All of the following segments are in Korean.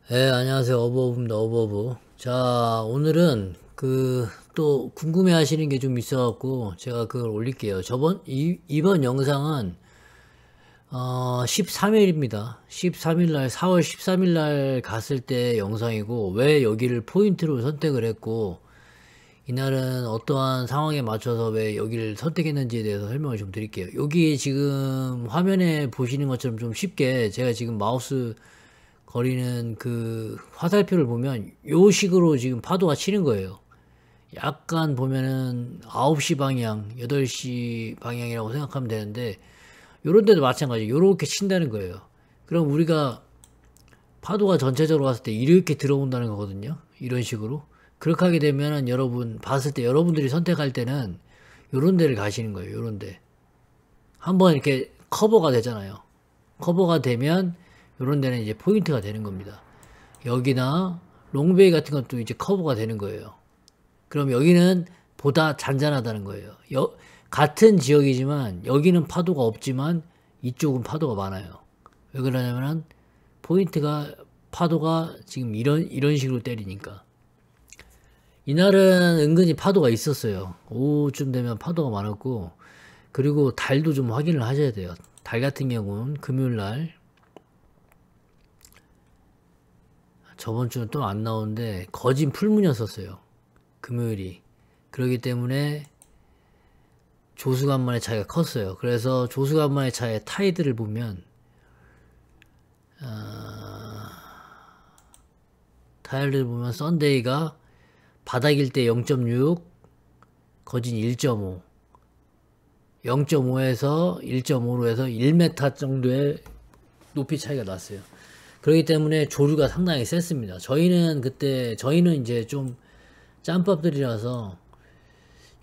네, 안녕하세요. 어버브입니다. 어버브. 자, 오늘은 또 궁금해 하시는 게 좀 있어갖고 제가 그걸 올릴게요. 이번 영상은, 13일입니다. 13일 날, 4월 13일 날 갔을 때 영상이고, 왜 여기를 포인트로 선택을 했고, 이날은 어떠한 상황에 맞춰서 왜 여기를 선택했는지에 대해서 설명을 좀 드릴게요. 여기 지금 화면에 보시는 것처럼 좀 쉽게 제가 지금 마우스 거리는 그 화살표를 보면 요 식으로 지금 파도가 치는 거예요. 약간 보면은 9시 방향, 8시 방향이라고 생각하면 되는데 요런 데도 마찬가지 요렇게 친다는 거예요. 그럼 우리가 파도가 전체적으로 갔을 때 이렇게 들어온다는 거거든요. 이런 식으로. 그렇게 하게 되면은 여러분 봤을 때 여러분들이 선택할 때는 요런 데를 가시는 거예요. 요런 데. 한번 이렇게 커버가 되잖아요. 커버가 되면 요런 데는 이제 포인트가 되는 겁니다. 여기나 롱베이 같은 것도 이제 커버가 되는 거예요. 그럼 여기는 보다 잔잔하다는 거예요. 같은 지역이지만 여기는 파도가 없지만 이쪽은 파도가 많아요. 왜 그러냐면은 파도가 지금 이런 식으로 때리니까. 이날은 은근히 파도가 있었어요. 오후쯤 되면 파도가 많았고, 그리고 달도 좀 확인을 하셔야 돼요. 달 같은 경우는 금요일 날, 저번 주는 또 안 나오는데 거진 풀문이었었어요. 금요일이. 그렇기 때문에 조수간만의 차이가 컸어요. 그래서 조수간만의 차이의 타이드를 보면 타이드를 보면 썬데이가 바닥일 때 0.6, 거진 1.5, 0.5에서 1.5로 해서 1m 정도의 높이 차이가 났어요. 그렇기 때문에 조류가 상당히 셌습니다. 저희는 이제 좀 짬밥들이라서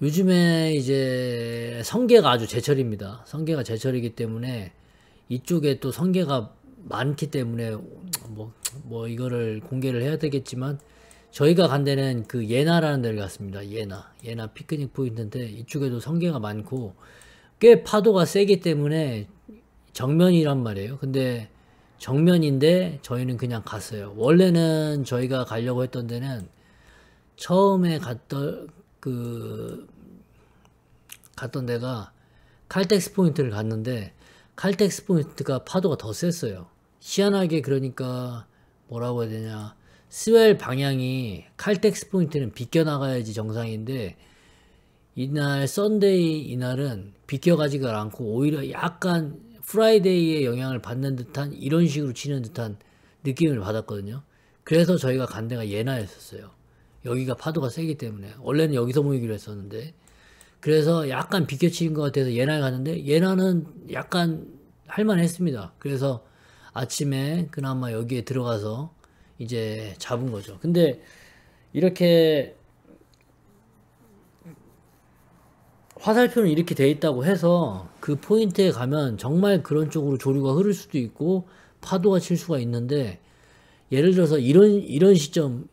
요즘에 이제 성게가 아주 제철입니다. 성게가 제철이기 때문에 이쪽에 또 성게가 많기 때문에 이거를 공개를 해야 되겠지만 저희가 간 데는 그 예나라는 데를 갔습니다. 예나 피크닉 포인트인데 이쪽에도 성게가 많고 꽤 파도가 세기 때문에 정면이란 말이에요. 근데 정면인데 저희는 그냥 갔어요. 원래는 저희가 가려고 했던 데는 처음에 갔던 데가 칼텍스 포인트를 갔는데 칼텍스 포인트가 파도가 더 셌어요. 희한하게 그러니까 뭐라고 해야 되냐, 스웰 방향이 칼텍스 포인트는 비껴나가야지 정상인데 이날은 비껴가지가 않고 오히려 약간 프라이데이의 영향을 받는 듯한 이런 식으로 치는 듯한 느낌을 받았거든요. 그래서 저희가 간 데가 예나였었어요. 여기가 파도가 세기 때문에 원래는 여기서 모이기로 했었는데 그래서 약간 비껴치는 것 같아서 예나에 갔는데 예나는 약간 할만했습니다. 그래서 아침에 그나마 여기에 들어가서 이제 잡은 거죠. 근데 이렇게 화살표는 이렇게 돼 있다고 해서 그 포인트에 가면 정말 그런 쪽으로 조류가 흐를 수도 있고 파도가 칠 수가 있는데, 예를 들어서 이런 시점,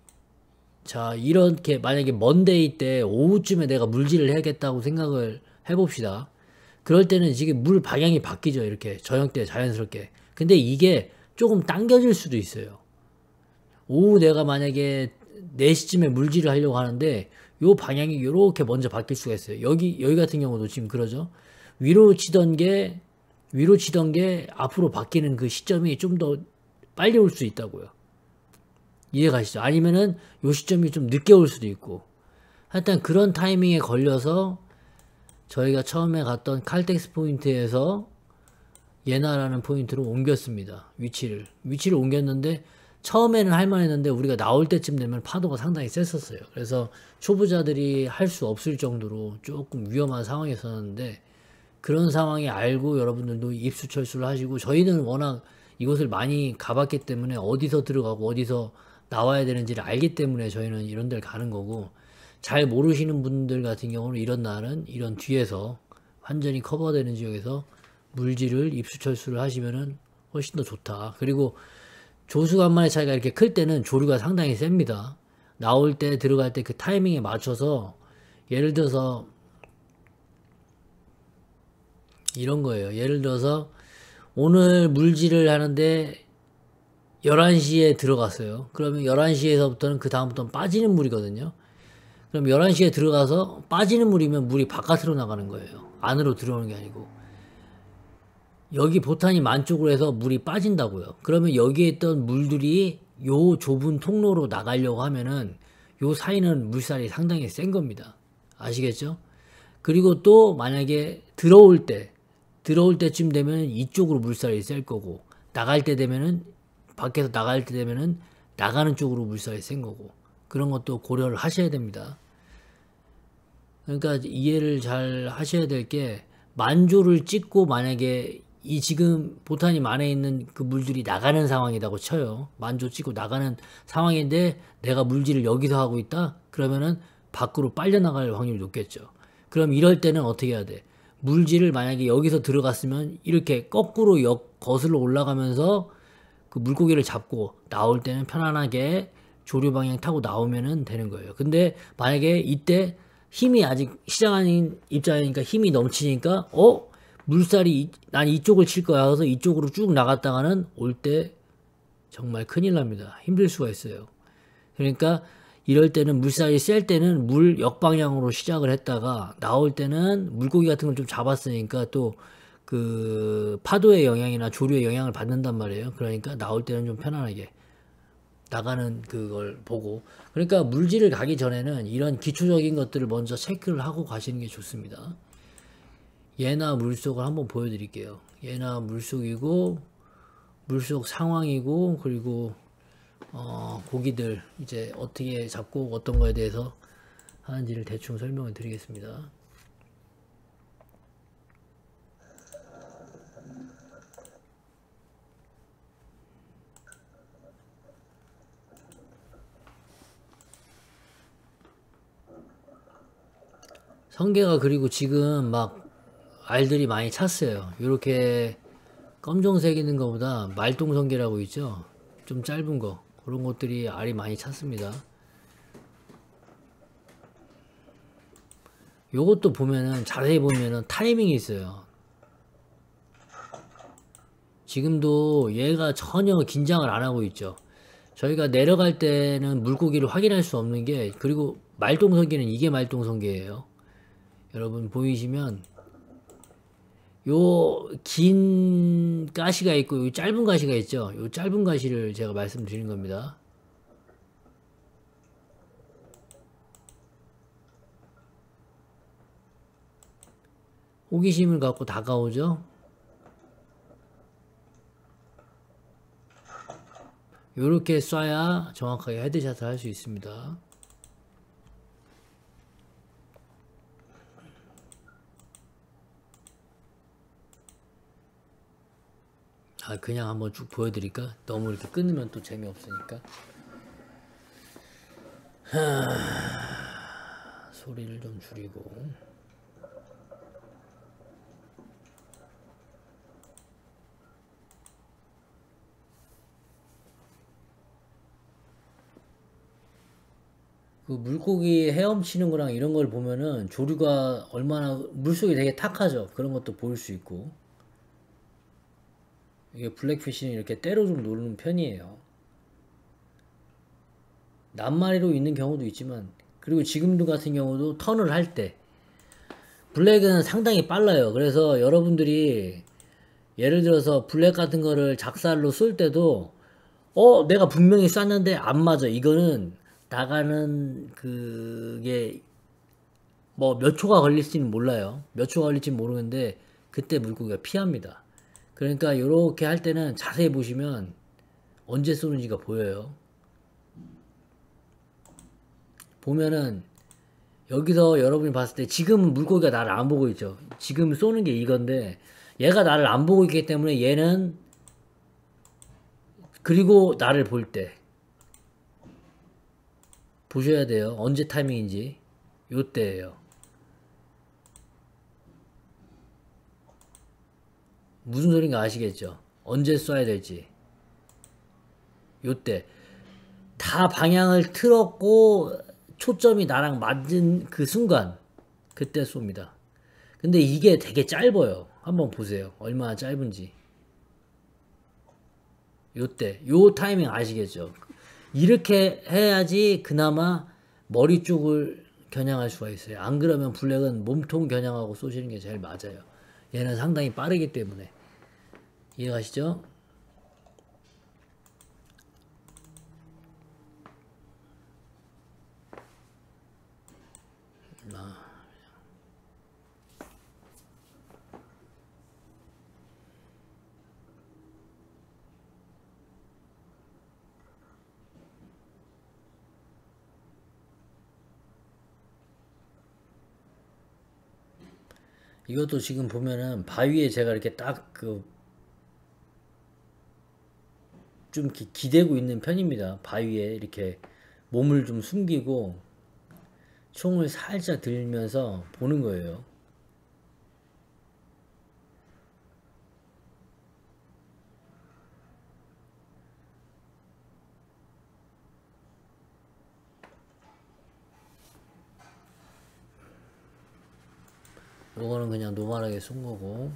자, 이렇게 만약에 먼데이 때 오후쯤에 내가 물질을 해야겠다고 생각을 해봅시다. 그럴 때는 지금 물 방향이 바뀌죠. 이렇게 저녁 때 자연스럽게. 근데 이게 조금 당겨질 수도 있어요. 오후 내가 만약에 4시쯤에 물질을 하려고 하는데 요 방향이 이렇게 먼저 바뀔 수가 있어요. 여기 같은 경우도 지금 그러죠. 위로 치던 게 앞으로 바뀌는 그 시점이 좀 더 빨리 올 수 있다고요. 이해가시죠? 아니면은 요 시점이 좀 늦게 올 수도 있고. 하여튼 그런 타이밍에 걸려서 저희가 처음에 갔던 칼텍스 포인트에서 예나라는 포인트로 옮겼습니다. 위치를 옮겼는데 처음에는 할만했는데 우리가 나올 때쯤 되면 파도가 상당히 셌었어요. 그래서 초보자들이 할 수 없을 정도로 조금 위험한 상황이었었는데, 그런 상황이 알고 여러분들도 입수철수를 하시고, 저희는 워낙 이곳을 많이 가봤기 때문에 어디서 들어가고 어디서 나와야 되는지를 알기 때문에 저희는 이런 데를 가는 거고, 잘 모르시는 분들 같은 경우는 이런 날은 이런 뒤에서 완전히 커버되는 지역에서 물질을 입수철수를 하시면은 훨씬 더 좋다. 그리고 조수간만의 차이가 이렇게 클 때는 조류가 상당히 셉니다. 나올 때 들어갈 때 그 타이밍에 맞춰서, 예를 들어서 이런 거예요. 예를 들어서 오늘 물질을 하는데 11시에 들어갔어요. 그러면 11시에서부터는 그 다음부터는 빠지는 물이거든요. 그럼 11시에 들어가서 빠지는 물이면 물이 바깥으로 나가는 거예요. 안으로 들어오는 게 아니고. 여기 보탄이 만 쪽으로 해서 물이 빠진다고요. 그러면 여기에 있던 물들이 요 좁은 통로로 나가려고 하면은 요 사이는 물살이 상당히 센 겁니다. 아시겠죠? 그리고 또 만약에 들어올 때쯤 되면 이쪽으로 물살이 셀 거고, 나갈 때 되면은, 밖에서 나갈 때 되면은 나가는 쪽으로 물살이 센 거고, 그런 것도 고려를 하셔야 됩니다. 그러니까 이해를 잘 하셔야 될 게, 만조를 찍고 만약에 이 지금 보타님 안에 있는 그 물들이 나가는 상황이라고 쳐요. 만조 찍고 나가는 상황인데 내가 물질을 여기서 하고 있다? 그러면은 밖으로 빨려 나갈 확률이 높겠죠. 그럼 이럴 때는 어떻게 해야 돼? 물질을 만약에 여기서 들어갔으면 이렇게 거꾸로 거슬러 올라가면서 그 물고기를 잡고 나올 때는 편안하게 조류 방향 타고 나오면 되는 거예요. 근데 만약에 이때 힘이 아직 시장 아닌 입장이니까 힘이 넘치니까 물살이 난 이쪽을 칠 거야 해서 이쪽으로 쭉 나갔다가는 올 때 정말 큰일 납니다. 힘들 수가 있어요. 그러니까 이럴 때는 물살이 셀 때는 물 역방향으로 시작을 했다가 나올 때는 물고기 같은 걸 좀 잡았으니까 또 그 파도의 영향이나 조류의 영향을 받는단 말이에요. 그러니까 나올 때는 좀 편안하게 나가는 그걸 보고, 그러니까 물질을 가기 전에는 이런 기초적인 것들을 먼저 체크를 하고 가시는 게 좋습니다. 얘나 물속을 한번 보여드릴게요. 얘나 물속이고 물속 상황이고, 그리고 고기들 이제 어떻게 잡고 어떤 거에 대해서 하는지를 대충 설명을 드리겠습니다. 성게가 그리고 지금 막 알들이 많이 찼어요. 이렇게 검정색 있는 것보다 말똥성게라고 있죠. 좀 짧은 거, 그런 것들이 알이 많이 찼습니다. 요것도 보면은 자세히 보면은 타이밍이 있어요. 지금도 얘가 전혀 긴장을 안 하고 있죠. 저희가 내려갈 때는 물고기를 확인할 수 없는 게, 그리고 말똥성게는 이게 말똥성게예요. 여러분 보이시면 요 긴 가시가 있고 요 짧은 가시가 있죠. 요 짧은 가시를 제가 말씀드리는 겁니다. 호기심을 갖고 다가오죠. 요렇게 쏴야 정확하게 헤드샷을 할 수 있습니다. 그냥 한번 쭉 보여드릴까? 너무 이렇게 끊으면 또 재미없으니까. 소리를 좀 줄이고. 그 물고기 헤엄치는 거랑 이런 걸 보면은 조류가 얼마나 물속이 되게 탁하죠. 그런 것도 보일 수 있고. 이게 블랙피쉬는 이렇게 때로 좀 노는 편이에요. 낱마리로 있는 경우도 있지만, 그리고 지금도 같은 경우도 턴을 할 때 블랙은 상당히 빨라요. 그래서 여러분들이 예를 들어서 블랙 같은 거를 작살로 쏠 때도 내가 분명히 쐈는데 안 맞아. 이거는 나가는 그게 뭐 몇 초가 걸릴지는 몰라요. 몇 초가 걸릴지는 모르는데 그때 물고기가 피합니다. 그러니까 이렇게 할 때는 자세히 보시면 언제 쏘는지가 보여요. 보면은 여기서 여러분이 봤을 때 지금 물고기가 나를 안 보고 있죠. 지금 쏘는 게 이건데 얘가 나를 안 보고 있기 때문에 얘는, 그리고 나를 볼 때 보셔야 돼요. 언제 타이밍인지. 요때예요. 무슨 소린가 아시겠죠? 언제 쏴야 될지. 요때 다 방향을 틀었고 초점이 나랑 맞은 그 순간, 그때 쏩니다. 근데 이게 되게 짧아요. 한번 보세요. 얼마나 짧은지. 요때 요 타이밍 아시겠죠? 이렇게 해야지 그나마 머리 쪽을 겨냥할 수가 있어요. 안 그러면 블랙은 몸통 겨냥하고 쏘시는 게 제일 맞아요. 얘는 상당히 빠르기 때문에. 이해가시죠? 이것도 지금 보면은 바위에 제가 이렇게 딱 그 좀 기대고 있는 편입니다. 바위에 이렇게 몸을 좀 숨기고 총을 살짝 들면서 보는 거예요. 요거는 그냥 노멀하게 쏜 거고.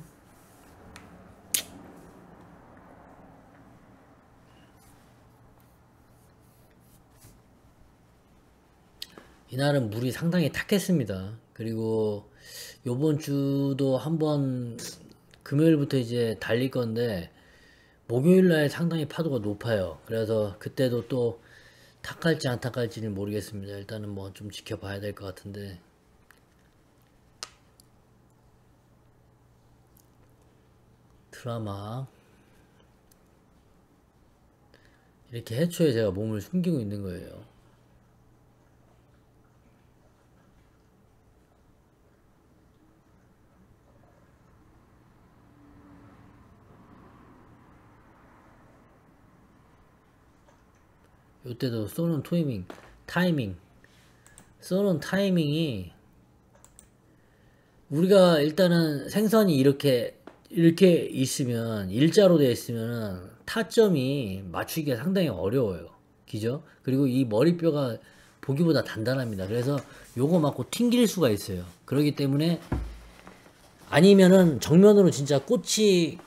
이날은 물이 상당히 탁했습니다. 그리고 요번 주도 한번 금요일부터 이제 달릴 건데 목요일 날 상당히 파도가 높아요. 그래서 그때도 또 탁할지 안 탁할지는 모르겠습니다. 일단은 뭐 좀 지켜봐야 될 것 같은데. 드라마 이렇게 해초에 제가 몸을 숨기고 있는 거예요. 요때도 쏘는 타이밍 쏘는 타이밍이 우리가 일단은 생선이 이렇게 있으면 일자로 되어 있으면은 타점이 맞추기가 상당히 어려워요. 그죠? 그리고 이 머리뼈가 보기보다 단단합니다. 그래서 요거 맞고 튕길 수가 있어요. 그렇기 때문에 아니면은 정면으로 진짜 꼬치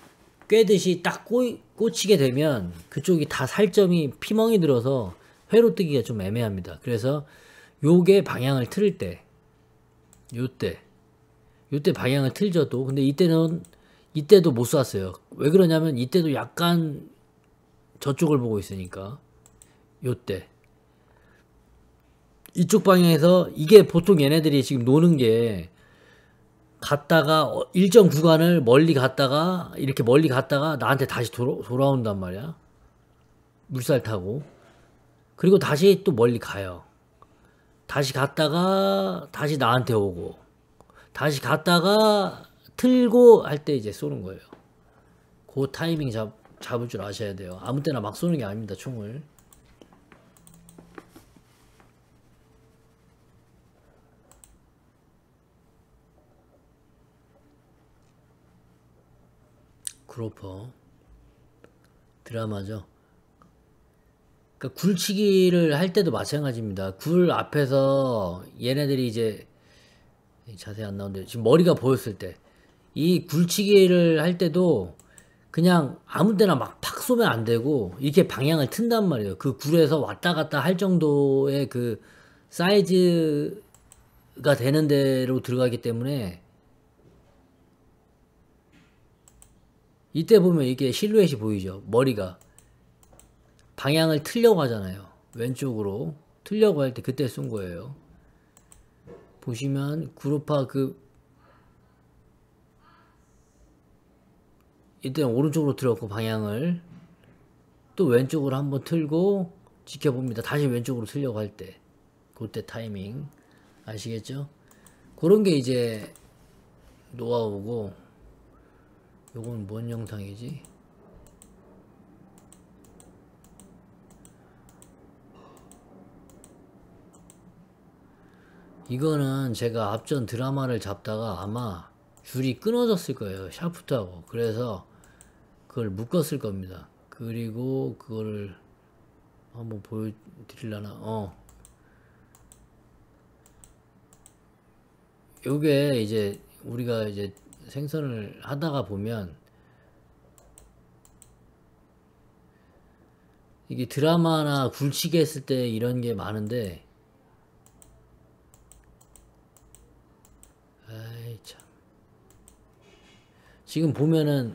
꿰듯이 딱 꽂히게 되면 그쪽이 다 살점이 피멍이 들어서 회로 뜨기가 좀 애매합니다. 그래서 요게 방향을 틀을 때 요때 방향을 틀죠 또. 근데 이때도 못 쐈어요. 왜 그러냐면 이때도 약간 저쪽을 보고 있으니까. 요때 이쪽 방향에서 이게 보통 얘네들이 지금 노는 게 갔다가 일정 구간을 멀리 갔다가 이렇게 멀리 갔다가 나한테 다시 돌아온단 말이야. 물살 타고. 그리고 다시 또 멀리 가요. 다시 갔다가 다시 나한테 오고 다시 갔다가 틀고 할 때 이제 쏘는 거예요. 그 타이밍 잡을 줄 아셔야 돼요. 아무 때나 막 쏘는 게 아닙니다. 총을. 그로퍼 드라마죠. 그러니까 굴치기를 할 때도 마찬가지입니다. 굴 앞에서 얘네들이 이제 자세히 안 나오는데 지금 머리가 보였을 때 이 굴치기를 할 때도 그냥 아무 때나 막 팍 쏘면 안 되고 이렇게 방향을 튼단 말이에요. 그 굴에서 왔다 갔다 할 정도의 그 사이즈가 되는 대로 들어가기 때문에 이때 보면 이게 실루엣이 보이죠. 머리가 방향을 틀려고 하잖아요. 왼쪽으로 틀려고 할 때 그때 쏜 거예요. 보시면 구루파 이때는 오른쪽으로 틀었고 방향을 또 왼쪽으로 한번 틀고 지켜봅니다. 다시 왼쪽으로 틀려고 할 때 그때 타이밍 아시겠죠? 그런 게 이제 노하우고. 요건 뭔 영상이지? 이거는 제가 앞전 드라마를 잡다가 아마 줄이 끊어졌을 거예요. 샤프트하고. 그래서 그걸 묶었을 겁니다. 그리고 그거를 한번 보여드리려나? 요게 이제 우리가 이제 생선을 하다가 보면 이게 드라마나 굴치기 했을 때 이런 게 많은데, 아이 참. 지금 보면은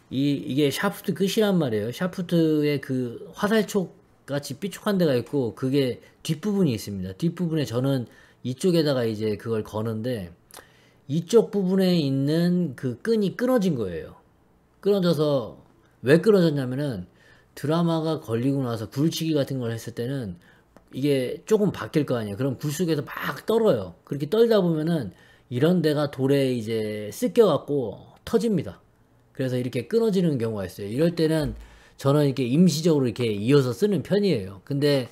이게 샤프트 끝이란 말이에요. 샤프트의 그 화살촉 같이 삐죽한 데가 있고, 그게 뒷부분이 있습니다. 뒷부분에 저는 이쪽에다가 이제 그걸 거는데, 이쪽 부분에 있는 그 끈이 끊어진 거예요. 끊어져서, 왜 끊어졌냐면은 드라마가 걸리고 나서 굴치기 같은 걸 했을 때는 이게 조금 바뀔 거 아니에요. 그럼 굴 속에서 막 떨어요. 그렇게 떨다 보면은 이런 데가 돌에 이제 씻겨갖고 터집니다. 그래서 이렇게 끊어지는 경우가 있어요. 이럴 때는 저는 이렇게 임시적으로 이렇게 이어서 쓰는 편이에요. 근데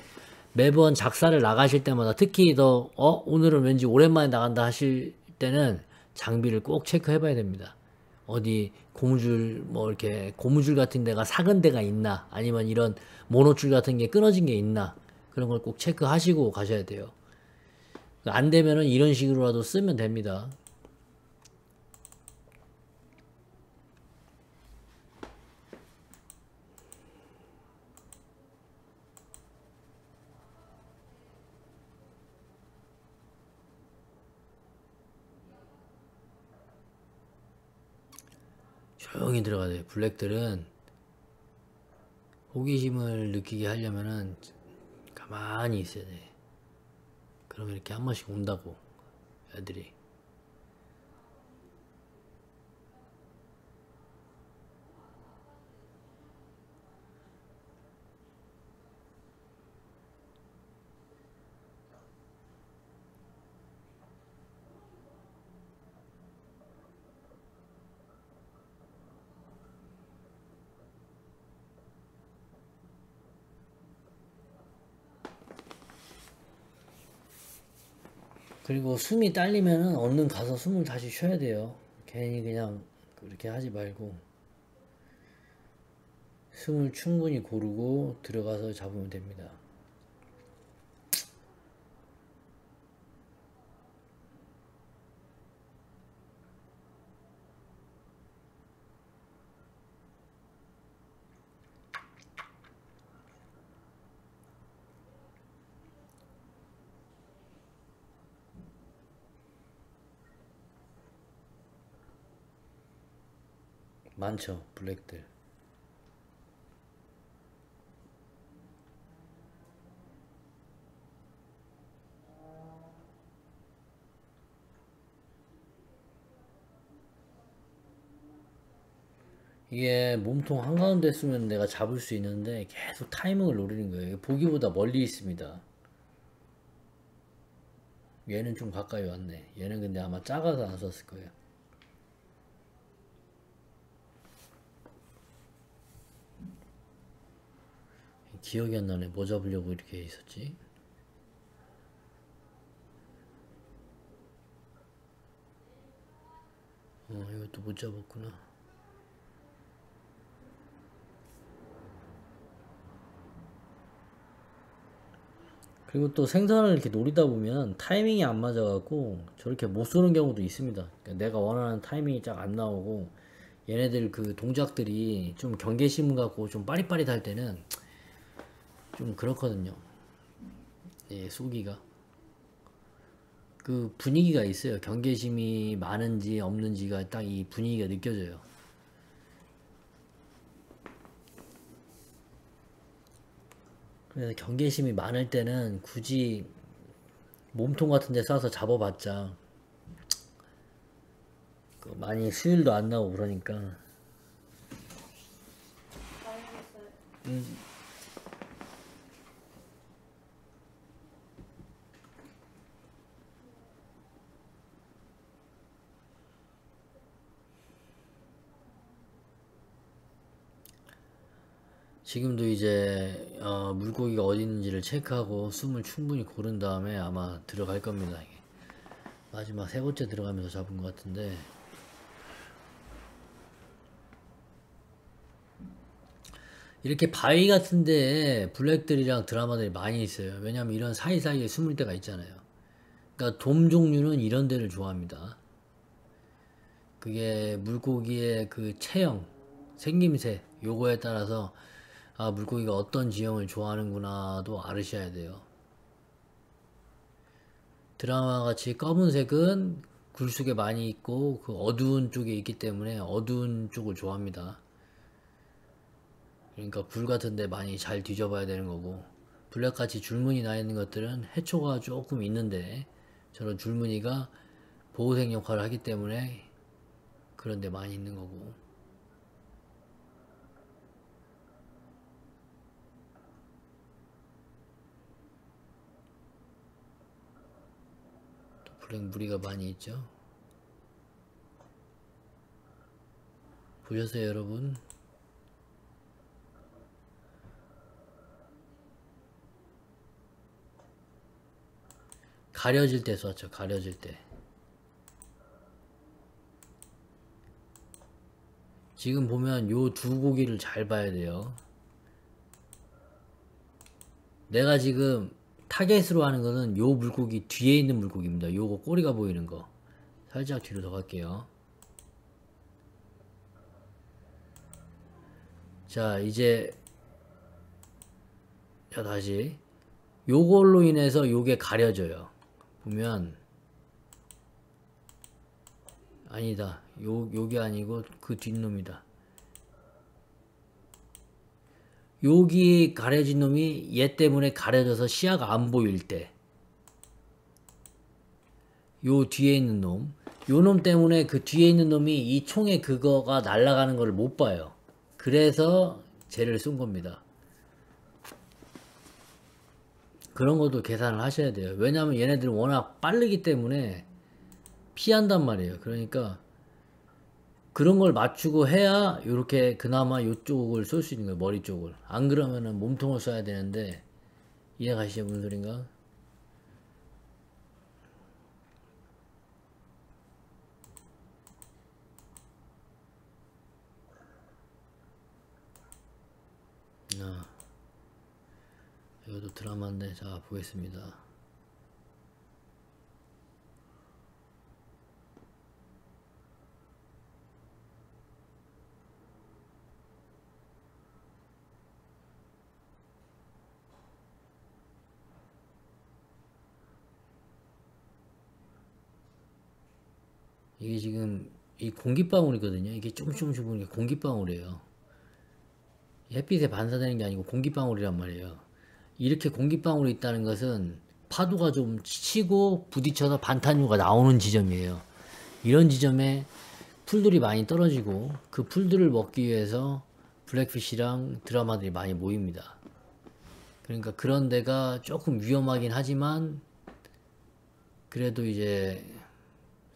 매번 작사를 나가실 때마다, 특히 더 오늘은 왠지 오랜만에 나간다 하실 때는 장비를 꼭 체크해 봐야 됩니다. 어디 고무줄 뭐 이렇게 고무줄 같은 데가 삭은 데가 있나, 아니면 이런 모노줄 같은 게 끊어진 게 있나, 그런 걸 꼭 체크하시고 가셔야 돼요. 안 되면은 이런 식으로라도 쓰면 됩니다. 조용히 들어가야 돼요. 블랙들은 호기심을 느끼게 하려면은 가만히 있어야 돼. 그러면 이렇게 한 번씩 온다고, 애들이. 그리고 숨이 딸리면은 얼른 가서 숨을 다시 쉬어야 돼요. 괜히 그냥 그렇게 하지 말고 숨을 충분히 고르고 들어가서 잡으면 됩니다. 많죠, 블랙들. 이게 몸통 한가운데 쓰면 내가 잡을 수 있는데 계속 타이밍을 노리는 거예요. 보기보다 멀리 있습니다. 얘는 좀 가까이 왔네. 얘는 근데 아마 작아서 안 썼을 거예요. 기억이 안 나네. 뭐 잡으려고 이렇게 있었지? 이것도 못 잡았구나. 그리고 또 생선을 이렇게 노리다 보면 타이밍이 안 맞아갖고 저렇게 못 쏘는 경우도 있습니다. 그러니까 내가 원하는 타이밍이 딱 안 나오고, 얘네들 그 동작들이 좀 경계심 갖고 좀 빠릿빠릿할 때는 좀 그렇거든요. 예, 쏘기가. 그 분위기가 있어요. 경계심이 많은지 없는지가 딱 이 분위기가 느껴져요. 그래서 경계심이 많을 때는 굳이 몸통 같은 데 쏴서 잡아봤자 그 많이 수율도 안 나오고 그러니까. 지금도 이제 물고기가 어디 있는지를 체크하고 숨을 충분히 고른 다음에 아마 들어갈 겁니다. 이게 마지막 세 번째 들어가면서 잡은 것 같은데, 이렇게 바위 같은데 블랙들이랑 드라마들이 많이 있어요. 왜냐면 이런 사이사이에 숨을 때가 있잖아요. 그러니까 돔 종류는 이런 데를 좋아합니다. 그게 물고기의 그 체형, 생김새, 요거에 따라서 아, 물고기가 어떤 지형을 좋아하는구나도 알으셔야 돼요. 드라마 같이 검은색은 굴 속에 많이 있고 그 어두운 쪽에 있기 때문에 어두운 쪽을 좋아합니다. 그러니까 굴 같은데 많이 잘 뒤져봐야 되는 거고, 블랙같이 줄무늬 나 있는 것들은 해초가 조금 있는데 저런 줄무늬가 보호색 역할을 하기 때문에 그런 데 많이 있는 거고. 또 블랙 무늬가 많이 있죠. 보셨어요, 여러분? 가려질 때 썼죠. 가려질 때. 지금 보면 요 두 고기를 잘 봐야 돼요. 내가 지금 타겟으로 하는 거는 요 물고기 뒤에 있는 물고기입니다. 요거 꼬리가 보이는 거. 살짝 뒤로 더 갈게요. 자, 이제 자, 다시 요걸로 인해서 요게 가려져요. 보면 아니다. 요게 아니고 그 뒷놈이다. 여기 가려진 놈이 얘 때문에 가려져서 시야가 안 보일 때, 요 뒤에 있는 놈, 요 놈 때문에 그 뒤에 있는 놈이 이 총에 그거가 날아가는 걸 못 봐요. 그래서 쟤를 쏜 겁니다. 그런 것도 계산을 하셔야 돼요. 왜냐면 얘네들은 워낙 빠르기 때문에 피한단 말이에요. 그러니까 그런 걸 맞추고 해야 이렇게 그나마 이쪽을 쏠 수 있는 거예요. 머리 쪽을. 안 그러면은 몸통을 쏴야 되는데, 이해 가시죠? 무슨 소린가? 아, 이것도 드라마인데, 자, 보겠습니다. 이게 지금 이 공기방울이거든요. 이게 조금씩 보니까 공기방울이에요. 햇빛에 반사되는 게 아니고 공기방울이란 말이에요. 이렇게 공기방울이 있다는 것은 파도가 좀 치고 부딪혀서 반탄류가 나오는 지점이에요. 이런 지점에 풀들이 많이 떨어지고 그 풀들을 먹기 위해서 블랙피쉬랑 드라마들이 많이 모입니다. 그러니까 그런 데가 조금 위험하긴 하지만 그래도 이제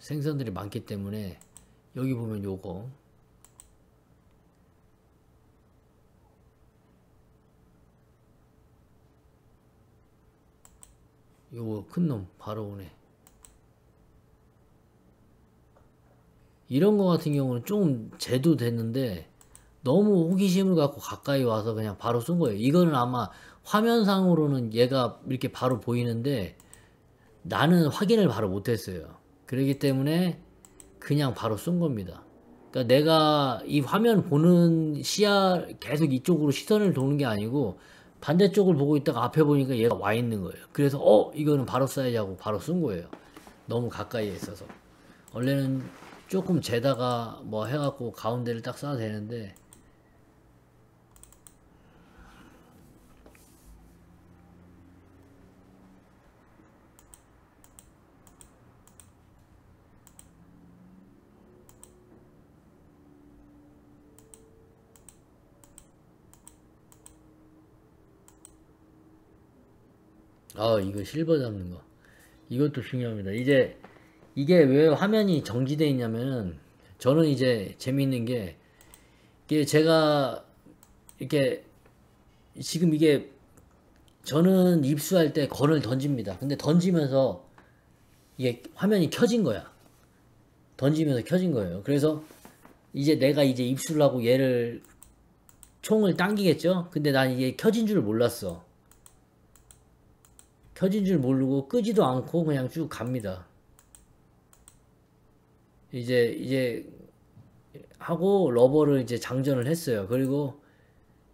생선들이 많기 때문에, 여기 보면 요거 큰 놈 바로 오네. 이런 거 같은 경우는 좀 제도 됐는데 너무 호기심을 갖고 가까이 와서 그냥 바로 쏜 거예요. 이거는 아마 화면상으로는 얘가 이렇게 바로 보이는데 나는 확인을 바로 못했어요. 그렇기 때문에 그냥 바로 쏜 겁니다. 그러니까 내가 이 화면 보는 시야 계속 이쪽으로 시선을 도는 게 아니고 반대쪽을 보고 있다가 앞에 보니까 얘가 와 있는 거예요. 그래서 이거는 바로 쏴야지 하고 바로 쏜 거예요. 너무 가까이에 있어서. 원래는 조금 재다가 뭐 해갖고 가운데를 딱 쏴도 되는데, 이거 실버 잡는 거. 이것도 중요합니다. 이제 이게 왜 화면이 정지되어 있냐면은, 저는 이제 재미있는 게, 이게 제가 이렇게 지금 이게 저는 입수할 때 건을 던집니다. 근데 던지면서 이게 화면이 켜진 거야. 던지면서 켜진 거예요. 그래서 이제 내가 이제 입수를 하고 얘를 총을 당기겠죠? 근데 난 이게 켜진 줄 몰랐어. 켜진 줄 모르고 끄지도 않고 그냥 쭉 갑니다. 이제 하고 러버를 이제 장전을 했어요. 그리고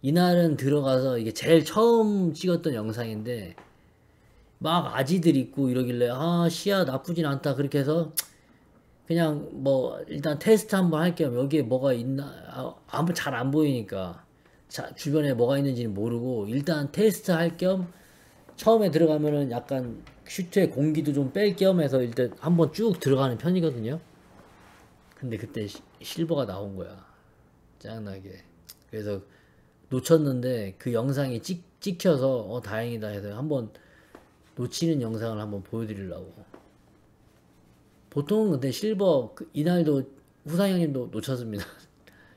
이날은 들어가서 이게 제일 처음 찍었던 영상인데 막 아지들 있고 이러길래 아 시야 나쁘진 않다 그렇게 해서 그냥 뭐 일단 테스트 한번 할 겸 여기에 뭐가 있나 아무 잘 안 보이니까 주변에 뭐가 있는지는 모르고 일단 테스트 할 겸 처음에 들어가면은 약간 슈트에 공기도 좀 뺄 겸 해서 일단 한번 쭉 들어가는 편이거든요. 근데 그때 실버가 나온 거야. 짱나게. 그래서 놓쳤는데 그 영상이 찍혀서 다행이다 해서 한번 놓치는 영상을 한번 보여드리려고. 보통은 근데 실버 이날도 후상 형님도 놓쳤습니다.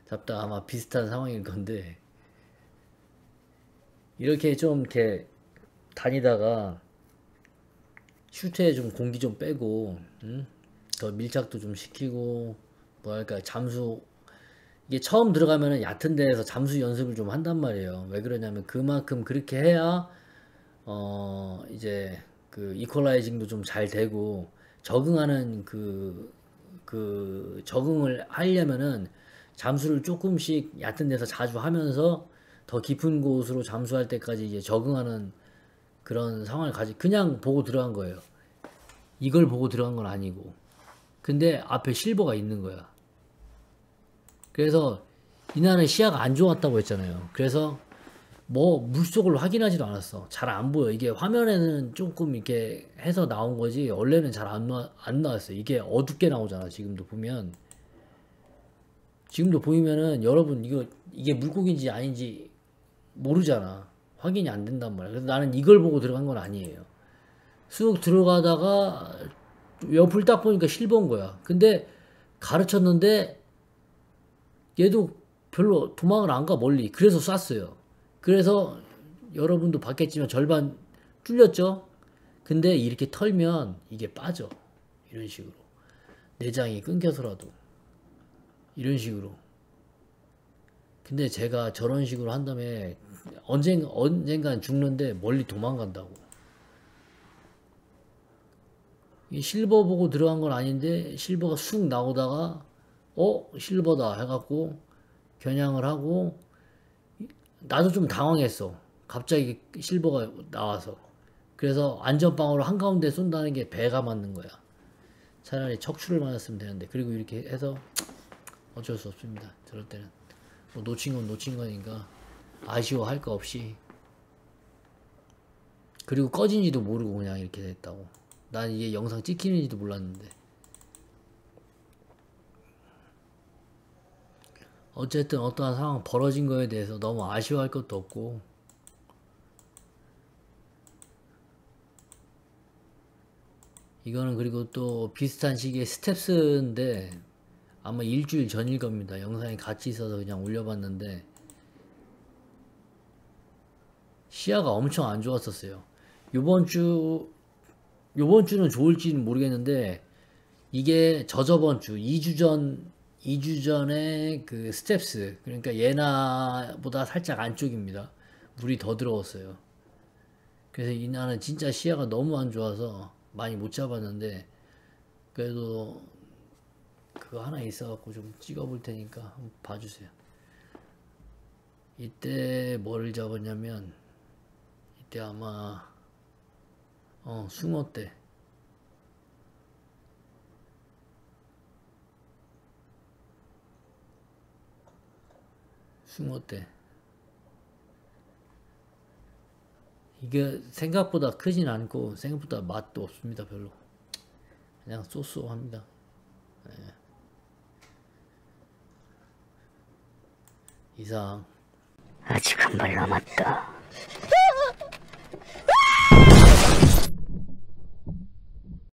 잡다 아마 비슷한 상황일 건데 이렇게 좀 이렇게 다니다가 슈트에 좀 공기 좀 빼고 더 밀착도 좀 시키고 뭐랄까 잠수 이게 처음 들어가면은 얕은 데에서 잠수 연습을 좀 한단 말이에요. 왜 그러냐면 그만큼 그렇게 해야 이제 그 이퀄라이징도 좀 잘 되고 적응하는 그 적응을 하려면은 잠수를 조금씩 얕은 데서 자주 하면서 더 깊은 곳으로 잠수할 때까지 이제 적응하는 그런 상황을 그냥 보고 들어간 거예요. 이걸 보고 들어간 건 아니고. 근데 앞에 실버가 있는 거야. 그래서 이날은 시야가 안 좋았다고 했잖아요. 그래서 뭐 물속을 확인하지도 않았어. 잘 안 보여. 이게 화면에는 조금 이렇게 해서 나온 거지 원래는 잘 안 나왔어요. 이게 어둡게 나오잖아. 지금도 보이면은 여러분 이게 물고기인지 아닌지 모르잖아. 확인이 안 된단 말이야. 그래서 나는 이걸 보고 들어간 건 아니에요. 쑥 들어가다가 옆을 딱 보니까 실버인 거야. 근데 가르쳤는데 얘도 별로 도망을 안 가 멀리. 그래서 쐈어요. 그래서 여러분도 봤겠지만 절반 뚫렸죠? 근데 이렇게 털면 이게 빠져. 이런 식으로. 내장이 끊겨서라도. 이런 식으로. 근데 제가 저런 식으로 한 다음에 언젠간 죽는데 멀리 도망간다고. 이 실버 보고 들어간 건 아닌데 실버가 쑥 나오다가 실버다 해갖고 겨냥을 하고 나도 좀 당황했어. 갑자기 실버가 나와서. 그래서 안전빵으로 한가운데 쏜다는 게 배가 맞는 거야. 차라리 척추를 맞았으면 되는데. 그리고 이렇게 해서 어쩔 수 없습니다. 저럴 때는. 뭐 놓친 건 놓친 거니까 아쉬워할 거 없이. 그리고 꺼진지도 모르고 그냥 이렇게 됐다고. 난 이게 영상 찍히는지도 몰랐는데. 어쨌든 어떠한 상황 벌어진 거에 대해서 너무 아쉬워할 것도 없고 이거는 그리고 또 비슷한 시기에 스텝스인데 아마 일주일 전일 겁니다. 영상이 같이 있어서 그냥 올려봤는데 시야가 엄청 안 좋았었어요. 요번 주는 좋을지는 모르겠는데 이게 저저번 주 2주 전에 그 스텝스 그러니까 예나보다 살짝 안쪽입니다. 물이 더 들어왔어요. 그래서 이날은 진짜 시야가 너무 안 좋아서 많이 못 잡았는데 그래도 그거 하나 있어갖고 좀 찍어볼 테니까 한번 봐주세요. 이때 뭐를 잡았냐면 이때 아마 숭어때 이게 생각보다 크진 않고 생각보다 맛도 없습니다. 별로 그냥 쏘쏘합니다. 네. 이상 아직 한 발 남았다.